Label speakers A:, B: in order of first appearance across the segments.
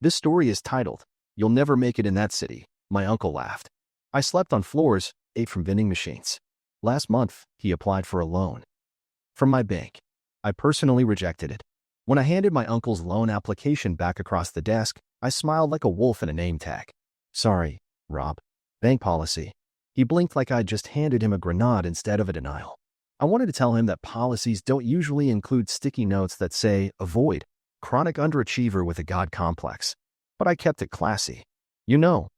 A: This story is titled, "You'll Never Make It in That City." My uncle laughed. I slept on floors, ate from vending machines. Last month, he applied for a loan from my bank. I personally rejected it. When I handed my uncle's loan application back across the desk, I smiled like a wolf in a name tag. "Sorry, Rob. Bank policy." He blinked like I'd just handed him a grenade instead of a denial. I wanted to tell him that policies don't usually include sticky notes that say, "Avoid chronic underachiever with a God complex." But I kept it classy.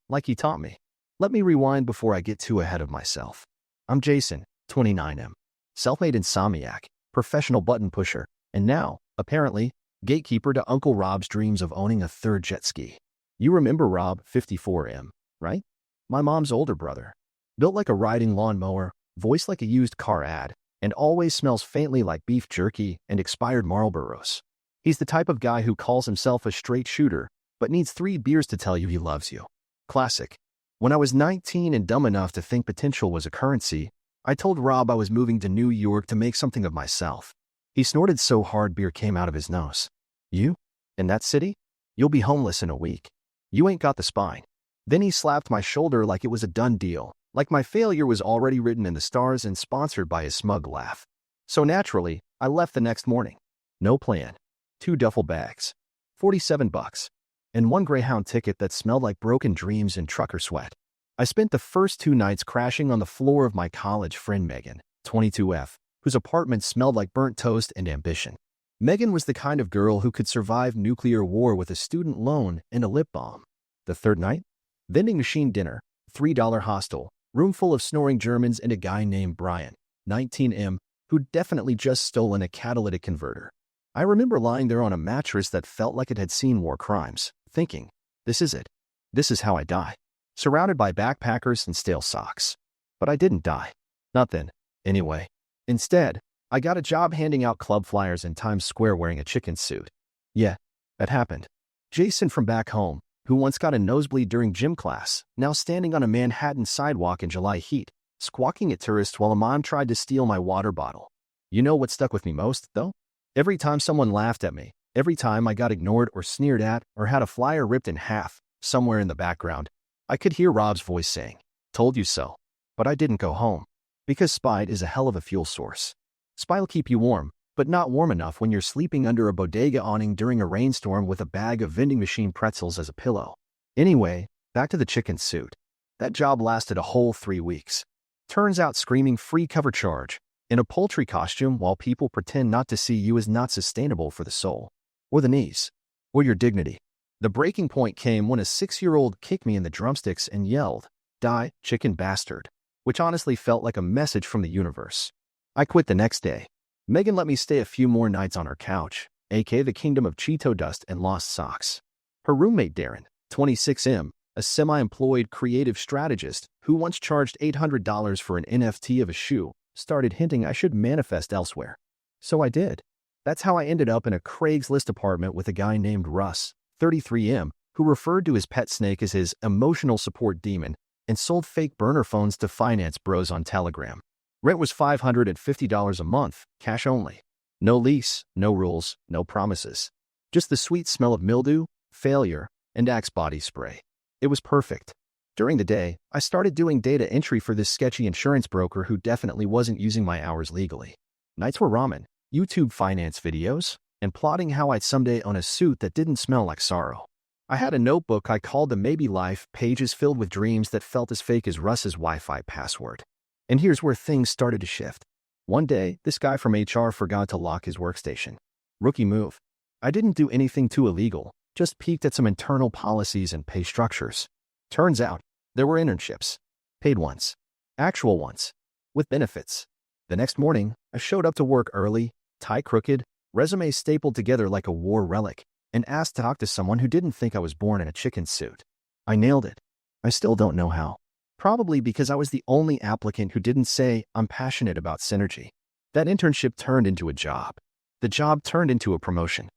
A: Like he taught me. Let me rewind before I get too ahead of myself. I'm Jason, 29M, self-made insomniac, professional button pusher, and now, apparently, gatekeeper to Uncle Rob's dreams of owning a third jet ski. You remember Rob, 54M, right? My mom's older brother. Built like a riding lawnmower, voiced like a used car ad, and always smells faintly like beef jerky and expired Marlboros. He's the type of guy who calls himself a straight shooter, but needs 3 beers to tell you he loves you. Classic. When I was 19 and dumb enough to think potential was a currency, I told Rob I was moving to New York to make something of myself. He snorted so hard beer came out of his nose. "You? In that city? You'll be homeless in a week. You ain't got the spine." Then he slapped my shoulder like it was a done deal, like my failure was already written in the stars and sponsored by his smug laugh. So naturally, I left the next morning. No plan. 2 duffel bags. $47. And 1 Greyhound ticket that smelled like broken dreams and trucker sweat. I spent the first 2 nights crashing on the floor of my college friend Megan, 22F, whose apartment smelled like burnt toast and ambition. Megan was the kind of girl who could survive nuclear war with a student loan and a lip balm. The third night? Vending machine dinner, $3 hostel, room full of snoring Germans and a guy named Brian, 19M, who'd definitely just stolen a catalytic converter. I remember lying there on a mattress that felt like it had seen war crimes, thinking, this is it. This is how I die. Surrounded by backpackers and stale socks. But I didn't die. Not then, anyway. Instead, I got a job handing out club flyers in Times Square wearing a chicken suit. Yeah, that happened. Jason from back home, who once got a nosebleed during gym class, now standing on a Manhattan sidewalk in July heat, squawking at tourists while a mom tried to steal my water bottle. You know what stuck with me most, though? Every time someone laughed at me, every time I got ignored or sneered at or had a flyer ripped in half, somewhere in the background, I could hear Rob's voice saying, "Told you so." But I didn't go home. Because spite is a hell of a fuel source. Spite'll keep you warm, but not warm enough when you're sleeping under a bodega awning during a rainstorm with a bag of vending machine pretzels as a pillow. Anyway, back to the chicken suit. That job lasted a whole 3 weeks. Turns out screaming free cover charge in a poultry costume while people pretend not to see you is not sustainable for the soul, or the knees, or your dignity. The breaking point came when a 6-year-old kicked me in the drumsticks and yelled, "Die, chicken bastard," which honestly felt like a message from the universe. I quit the next day. Megan let me stay a few more nights on her couch, aka the kingdom of Cheeto dust and lost socks. Her roommate Darren, 26M, a semi-employed creative strategist who once charged $800 for an NFT of a shoe, started hinting I should manifest elsewhere. So I did. That's how I ended up in a Craigslist apartment with a guy named Russ, 33M, who referred to his pet snake as his emotional support demon and sold fake burner phones to finance bros on Telegram. Rent was $550 a month, cash only. No lease, no rules, no promises. Just the sweet smell of mildew, failure, and Axe body spray. It was perfect. During the day, I started doing data entry for this sketchy insurance broker who definitely wasn't using my hours legally. Nights were ramen, YouTube finance videos, and plotting how I'd someday own a suit that didn't smell like sorrow. I had a notebook I called the Maybe Life, pages filled with dreams that felt as fake as Russ's Wi-Fi password. And here's where things started to shift. One day, this guy from HR forgot to lock his workstation. Rookie move. I didn't do anything too illegal, just peeked at some internal policies and pay structures. Turns out, there were internships. Paid ones. Actual ones. With benefits. The next morning, I showed up to work early, tie crooked, resume stapled together like a war relic, and asked to talk to someone who didn't think I was born in a chicken suit. I nailed it. I still don't know how. Probably because I was the only applicant who didn't say, "I'm passionate about synergy." That internship turned into a job. The job turned into a promotion.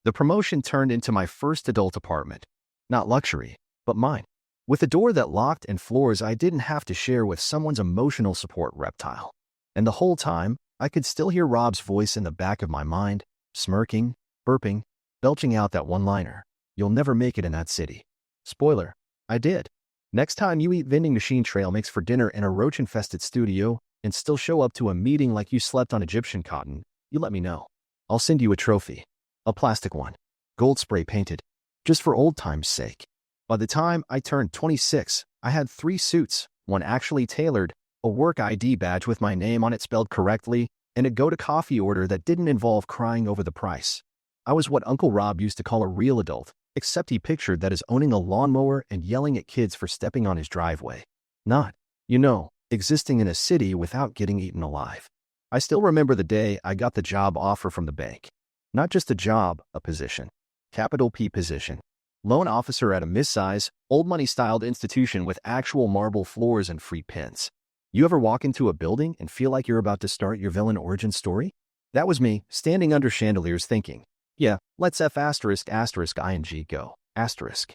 A: The promotion turned into my first adult apartment. Not luxury, but mine. With a door that locked and floors I didn't have to share with someone's emotional support reptile. And the whole time, I could still hear Rob's voice in the back of my mind, smirking, burping, belching out that one-liner. You'll never make it in that city. Spoiler, I did. Next time you eat vending machine trail mix for dinner in a roach-infested studio and still show up to a meeting like you slept on Egyptian cotton, you let me know. I'll send you a trophy. A plastic one. Gold spray painted. Just for old time's sake. By the time I turned 26, I had 3 suits, one actually tailored, a work ID badge with my name on it spelled correctly, and a go-to-coffee order that didn't involve crying over the price. I was what Uncle Rob used to call a real adult, except he pictured that as owning a lawnmower and yelling at kids for stepping on his driveway. Not, existing in a city without getting eaten alive. I still remember the day I got the job offer from the bank. Not just a job, a position. Capital P position. Loan officer at a mid-size, old-money-styled institution with actual marble floors and free pins. You ever walk into a building and feel like you're about to start your villain origin story? That was me, standing under chandeliers thinking, yeah, let's F ***ing go, ***.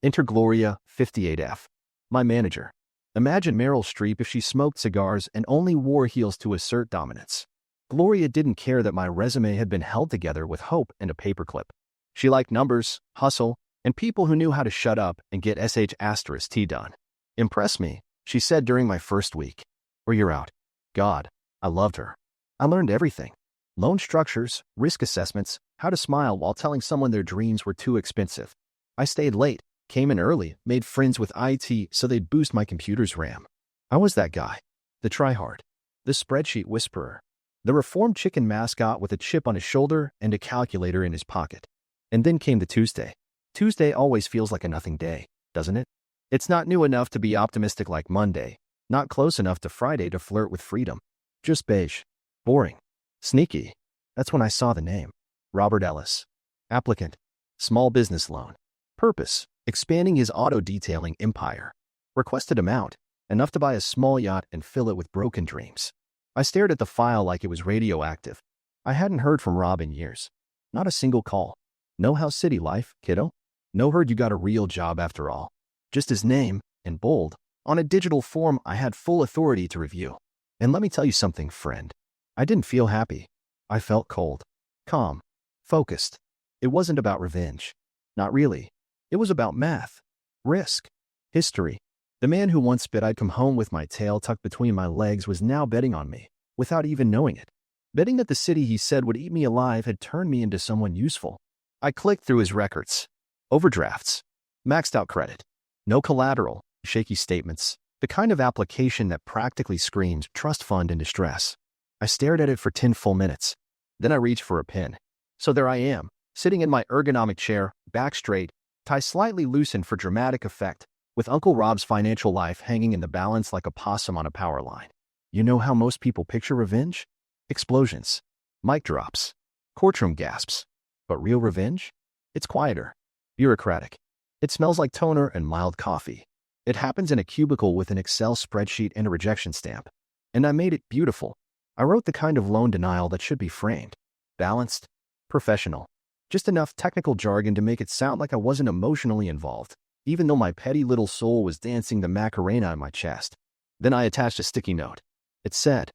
A: Enter Gloria, 58F. My manager. Imagine Meryl Streep if she smoked cigars and only wore heels to assert dominance. Gloria didn't care that my resume had been held together with hope and a paperclip. She liked numbers, hustle, and people who knew how to shut up and get **T done. Impress me, she said during my first week. Or you're out. God, I loved her. I learned everything. Loan structures, risk assessments, how to smile while telling someone their dreams were too expensive. I stayed late, came in early, made friends with IT so they'd boost my computer's RAM. I was that guy. The tryhard. The spreadsheet whisperer. The reformed chicken mascot with a chip on his shoulder and a calculator in his pocket. And then came the Tuesday. Tuesday always feels like a nothing day, doesn't it? It's not new enough to be optimistic like Monday, not close enough to Friday to flirt with freedom. Just beige. Boring. Sneaky. That's when I saw the name. Robert Ellis. Applicant. Small business loan. Purpose. Expanding his auto detailing empire. Requested amount. Enough to buy a small yacht and fill it with broken dreams. I stared at the file like it was radioactive. I hadn't heard from Rob in years. Not a single call. No house city life, kiddo? No heard you got a real job after all. Just his name, in bold, on a digital form I had full authority to review. And let me tell you something, friend. I didn't feel happy. I felt cold. Calm. Focused. It wasn't about revenge. Not really. It was about math. Risk. History. The man who once bet I'd come home with my tail tucked between my legs was now betting on me, without even knowing it. Betting that the city he said would eat me alive had turned me into someone useful. I clicked through his records. Overdrafts. Maxed out credit. No collateral. Shaky statements. The kind of application that practically screams trust fund in distress. I stared at it for 10 full minutes. Then I reached for a pen. So there I am, sitting in my ergonomic chair, back straight, tie slightly loosened for dramatic effect, with Uncle Rob's financial life hanging in the balance like a possum on a power line. You know how most people picture revenge? Explosions. Mic drops. Courtroom gasps. But real revenge? It's quieter. Bureaucratic. It smells like toner and mild coffee. It happens in a cubicle with an Excel spreadsheet and a rejection stamp. And I made it beautiful. I wrote the kind of loan denial that should be framed. Balanced. Professional. Just enough technical jargon to make it sound like I wasn't emotionally involved, even though my petty little soul was dancing the Macarena in my chest. Then I attached a sticky note. It said,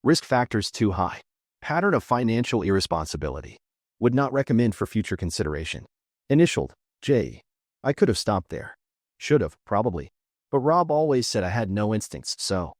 A: risk factors too high. Pattern of financial irresponsibility. Would not recommend for future consideration. Initialed, J. I could have stopped there. Should have, probably. But Rob always said I had no instincts, so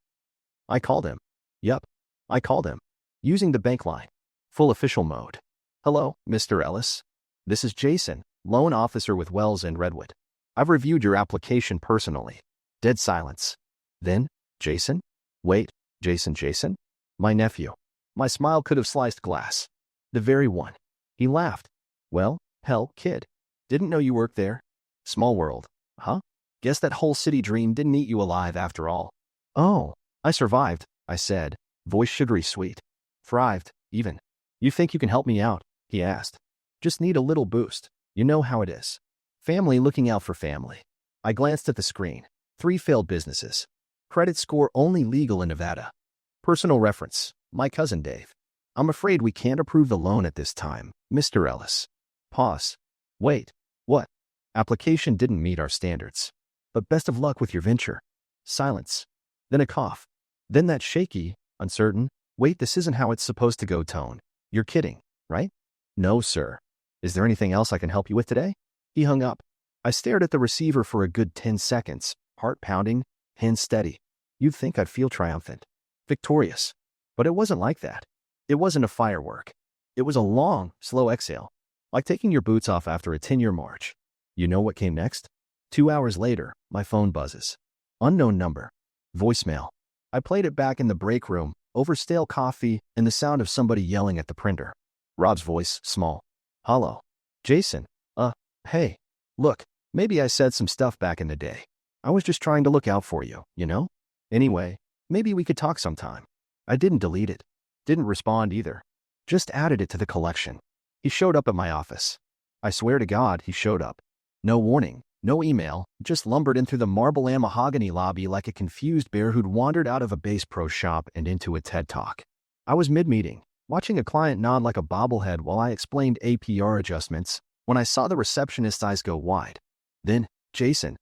A: I called him. Yup, I called him. Using the bank line. Full official mode. Hello, Mr. Ellis. This is Jason, loan officer with Wells and Redwood. I've reviewed your application personally. Dead silence. Then, Jason? Wait, Jason? My nephew. My smile could have sliced glass. The very one. He laughed. Well, hell, kid. Didn't know you worked there. Small world, huh? Guess that whole city dream didn't eat you alive after all. Oh, I survived, I said, voice sugary sweet. Thrived, even. You think you can help me out? He asked. Just need a little boost. You know how it is. Family looking out for family. I glanced at the screen. 3 failed businesses. Credit score only legal in Nevada. Personal reference, my cousin Dave. I'm afraid we can't approve the loan at this time, Mr. Ellis. Pause. Wait, what? Application didn't meet our standards. But best of luck with your venture. Silence. Then a cough. Then that shaky, uncertain, wait, this isn't how it's supposed to go tone. You're kidding, right? No, sir. Is there anything else I can help you with today? He hung up. I stared at the receiver for a good 10 seconds, heart pounding, hands steady. You'd think I'd feel triumphant, victorious. But it wasn't like that. It wasn't a firework. It was a long, slow exhale, like taking your boots off after a 10-year march. You know what came next? 2 hours later, my phone buzzes. Unknown number. Voicemail. I played it back in the break room, over stale coffee and the sound of somebody yelling at the printer. Rob's voice, small. Hello. Jason. Hey. Look, maybe I said some stuff back in the day. I was just trying to look out for you, you know? Anyway, maybe we could talk sometime. I didn't delete it. Didn't respond either. Just added it to the collection. He showed up at my office. I swear to God, he showed up. No warning, no email, just lumbered in through the marble and mahogany lobby like a confused bear who'd wandered out of a Bass Pro shop and into a TED Talk. I was mid-meeting, watching a client nod like a bobblehead while I explained APR adjustments, when I saw the receptionist's eyes go wide. Then, Jason,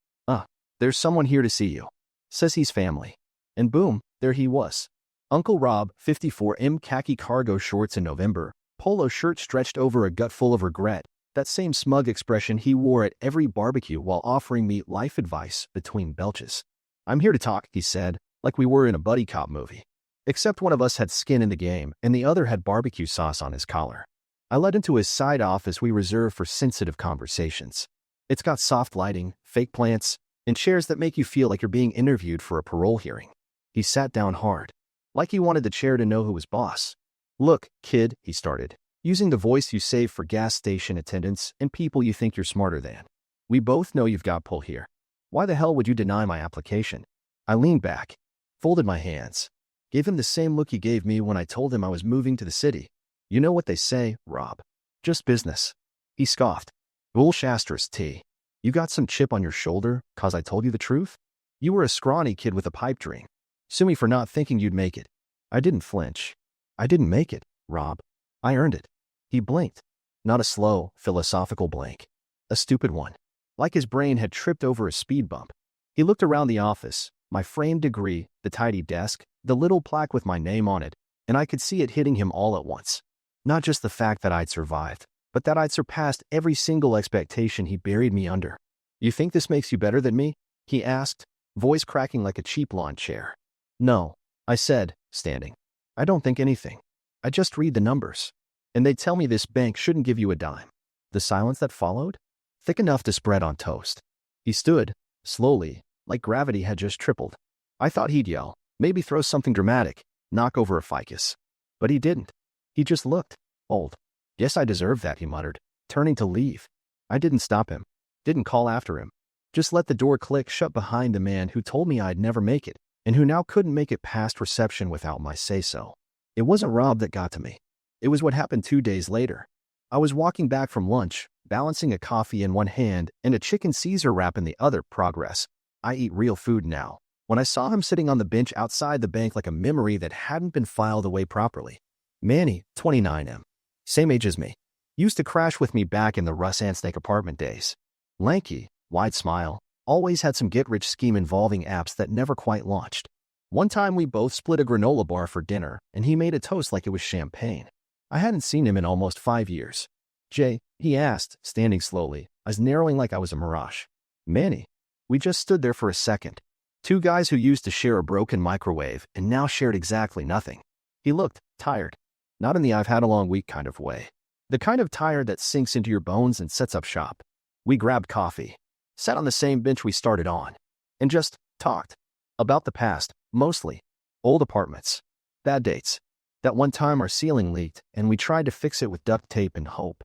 A: there's someone here to see you. Says he's family. And boom, there he was. Uncle Rob, 54, khaki cargo shorts in November, polo shirt stretched over a gut full of regret, that same smug expression he wore at every barbecue while offering me life advice between belches. I'm here to talk, he said, like we were in a buddy cop movie. Except one of us had skin in the game and the other had barbecue sauce on his collar. I led into his side office we reserve for sensitive conversations. It's got soft lighting, fake plants, and chairs that make you feel like you're being interviewed for a parole hearing. He sat down hard, like he wanted the chair to know who was boss. Look, kid, he started, using the voice you save for gas station attendants and people you think you're smarter than. We both know you've got pull here. Why the hell would you deny my application? I leaned back, folded my hands, gave him the same look he gave me when I told him I was moving to the city. You know what they say, Rob. Just business. He scoffed. Bullshasters, T. You got some chip on your shoulder, 'cause I told you the truth? You were a scrawny kid with a pipe dream. Sue me for not thinking you'd make it. I didn't flinch. I didn't make it, Rob. I earned it. He blinked. Not a slow, philosophical blink. A stupid one. Like his brain had tripped over a speed bump. He looked around the office, my framed degree, the tidy desk, the little plaque with my name on it, and I could see it hitting him all at once. Not just the fact that I'd survived, but that I'd surpassed every single expectation he buried me under. You think this makes you better than me? He asked, voice cracking like a cheap lawn chair. No, I said, standing. I don't think anything. I just read the numbers. And they tell me this bank shouldn't give you a dime. The silence that followed? Thick enough to spread on toast. He stood, slowly, like gravity had just tripled. I thought he'd yell, maybe throw something dramatic, knock over a ficus. But he didn't. He just looked old. Guess I deserve that, he muttered, turning to leave. I didn't stop him. Didn't call after him. Just let the door click shut behind the man who told me I'd never make it, and who now couldn't make it past reception without my say-so. It wasn't Rob that got to me. It was what happened 2 days later. I was walking back from lunch, balancing a coffee in one hand and a chicken Caesar wrap in the other. Progress. I eat real food now. When I saw him sitting on the bench outside the bank like a memory that hadn't been filed away properly. Manny, 29M. Same age as me. Used to crash with me back in the Russ Ansnake apartment days. Lanky, wide smile, always had some get-rich scheme involving apps that never quite launched. One time we both split a granola bar for dinner, and he made a toast like it was champagne. I hadn't seen him in almost 5 years. Jay, he asked, standing slowly, eyes narrowing like I was a mirage. Manny. We just stood there for a second. Two guys who used to share a broken microwave and now shared exactly nothing. He looked tired. Not in the I've had a long week kind of way. The kind of tired that sinks into your bones and sets up shop. We grabbed coffee, sat on the same bench we started on, and just talked. About the past, mostly. Old apartments. Bad dates. That one time our ceiling leaked and we tried to fix it with duct tape and hope.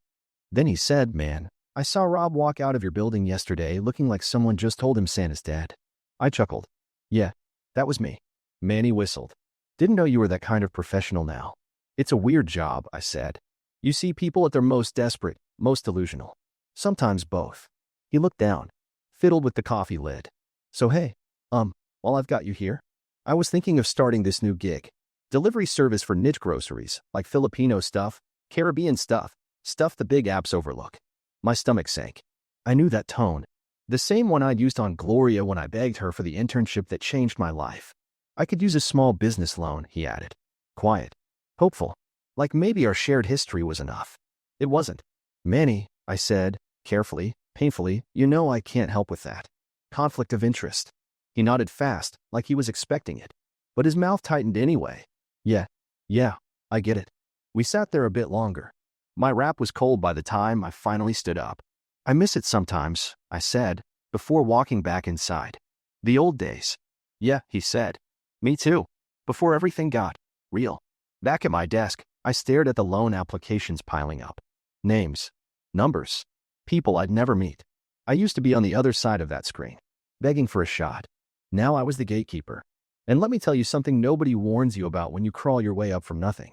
A: Then he said, man, I saw Rob walk out of your building yesterday looking like someone just told him Santa's dead. I chuckled. Yeah, that was me. Manny whistled. Didn't know you were that kind of professional now. It's a weird job, I said. You see people at their most desperate, most delusional. Sometimes both. He looked down, fiddled with the coffee lid. So hey, while I've got you here, I was thinking of starting this new gig. Delivery service for niche groceries, like Filipino stuff, Caribbean stuff the big apps overlook. My stomach sank. I knew that tone. The same one I'd used on Gloria when I begged her for the internship that changed my life. I could use a small business loan, he added. Quiet. Hopeful. Like maybe our shared history was enough. It wasn't. Manny, I said, carefully, Painfully, you know I can't help with that. Conflict of interest. He nodded fast, like he was expecting it. But his mouth tightened anyway. Yeah, I get it. We sat there a bit longer. My wrap was cold by the time I finally stood up. I miss it sometimes, I said, before walking back inside. The old days. Yeah, he said. Me too. Before everything got real. Back at my desk, I stared at the loan applications piling up. Names. Numbers. People I'd never meet. I used to be on the other side of that screen, begging for a shot. Now I was the gatekeeper. And let me tell you something nobody warns you about when you crawl your way up from nothing.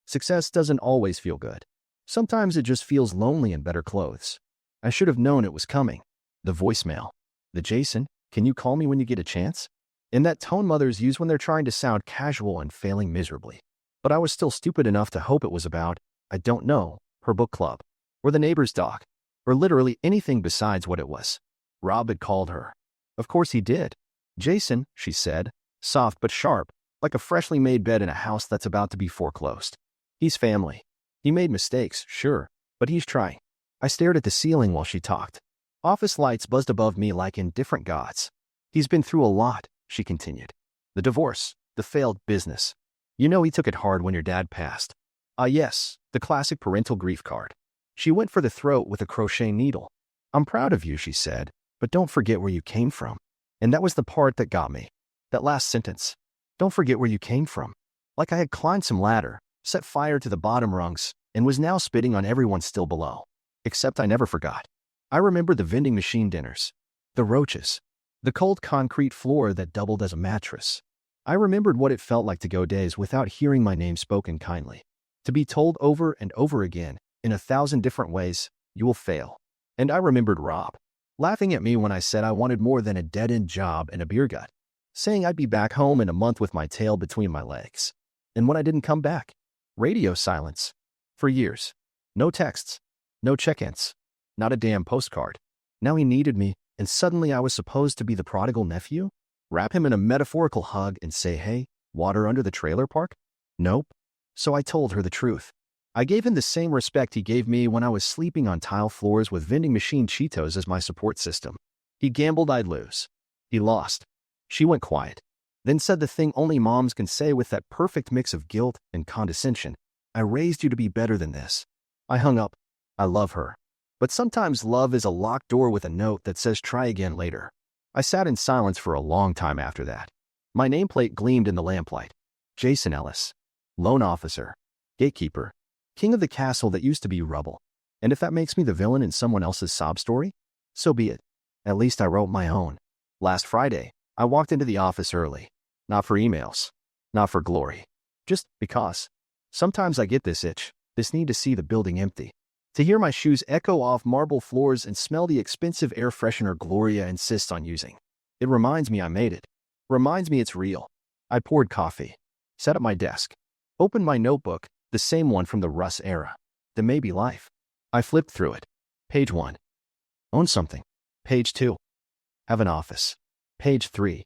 A: Success doesn't always feel good. Sometimes it just feels lonely in better clothes. I should have known it was coming. The voicemail. The Jason, can you call me when you get a chance? In that tone mothers use when they're trying to sound casual and failing miserably. But I was still stupid enough to hope it was about, I don't know, her book club, or the neighbor's dog, or literally anything besides what it was. Rob had called her. Of course he did. Jason, she said, soft but sharp, like a freshly made bed in a house that's about to be foreclosed. He's family. He made mistakes, sure, but he's trying. I stared at the ceiling while she talked. Office lights buzzed above me like indifferent gods. He's been through a lot, she continued. The divorce, the failed business. You know he took it hard when your dad passed. Ah yes, the classic parental grief card. She went for the throat with a crochet needle. I'm proud of you, she said, but don't forget where you came from. And that was the part that got me. That last sentence. Don't forget where you came from. Like I had climbed some ladder, set fire to the bottom rungs, and was now spitting on everyone still below. Except I never forgot. I remembered the vending machine dinners. The roaches. The cold concrete floor that doubled as a mattress. I remembered what it felt like to go days without hearing my name spoken kindly. To be told over and over again, in 1,000 different ways, you will fail. And I remembered Rob, laughing at me when I said I wanted more than a dead-end job and a beer gut, saying I'd be back home in a month with my tail between my legs. And when I didn't come back, radio silence. For years. No texts. No check-ins. Not a damn postcard. Now he needed me, and suddenly I was supposed to be the prodigal nephew? Wrap him in a metaphorical hug and say, hey, water under the trailer park? Nope. So I told her the truth. I gave him the same respect he gave me when I was sleeping on tile floors with vending machine Cheetos as my support system. He gambled I'd lose. He lost. She went quiet. Then said the thing only moms can say with that perfect mix of guilt and condescension. I raised you to be better than this. I hung up. I love her. But sometimes love is a locked door with a note that says try again later. I sat in silence for a long time after that. My nameplate gleamed in the lamplight. Jason Ellis. Loan officer. Gatekeeper. King of the castle that used to be rubble. And if that makes me the villain in someone else's sob story, so be it. At least I wrote my own. Last Friday, I walked into the office early. Not for emails. Not for glory. Just because. Sometimes I get this itch, this need to see the building empty. To hear my shoes echo off marble floors and smell the expensive air freshener Gloria insists on using. It reminds me I made it. Reminds me it's real. I poured coffee. Sat at my desk. Opened my notebook, the same one from the Russ era. The Maybe Life. I flipped through it. Page 1. Own something. Page 2. Have an office. Page 3.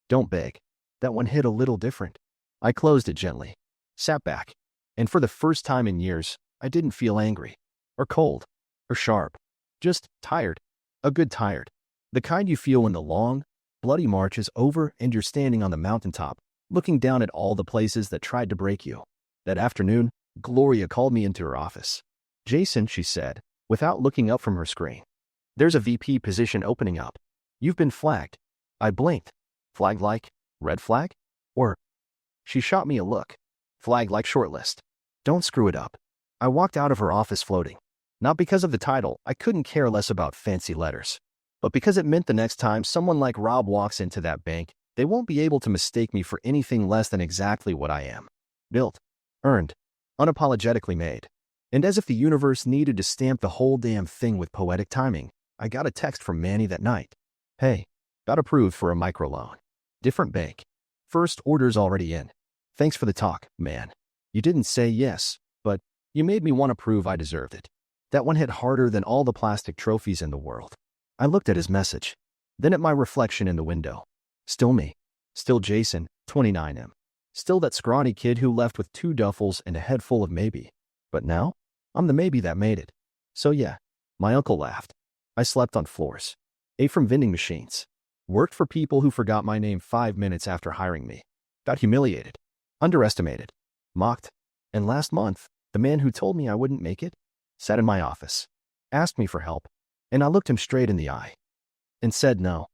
A: Don't beg. That one hit a little different. I closed it gently. Sat back. And for the first time in years, I didn't feel angry. Or cold. Or sharp. Just tired. A good tired. The kind you feel when the long, bloody march is over and you're standing on the mountaintop, looking down at all the places that tried to break you. That afternoon, Gloria called me into her office. Jason, she said, without looking up from her screen. There's a VP position opening up. You've been flagged. I blinked. Flag like? Red flag? Or? She shot me a look. Flag like shortlist. Don't screw it up. I walked out of her office floating. Not because of the title, I couldn't care less about fancy letters. But because it meant the next time someone like Rob walks into that bank, they won't be able to mistake me for anything less than exactly what I am. Built. Earned. Unapologetically made. And as if the universe needed to stamp the whole damn thing with poetic timing, I got a text from Manny that night. Hey, got approved for a microloan. Different bank. First order's already in. Thanks for the talk, man. You didn't say yes, but you made me want to prove I deserved it. That one hit harder than all the plastic trophies in the world. I looked at his message. Then at my reflection in the window. Still me. Still Jason, 29M. Still that scrawny kid who left with 2 duffels and a head full of maybe. But now, I'm the maybe that made it. So yeah, my uncle laughed. I slept on floors. Ate from vending machines. Worked for people who forgot my name 5 minutes after hiring me. Got humiliated. Underestimated. Mocked. And last month, the man who told me I wouldn't make it sat in my office, asked me for help, and I looked him straight in the eye and said no.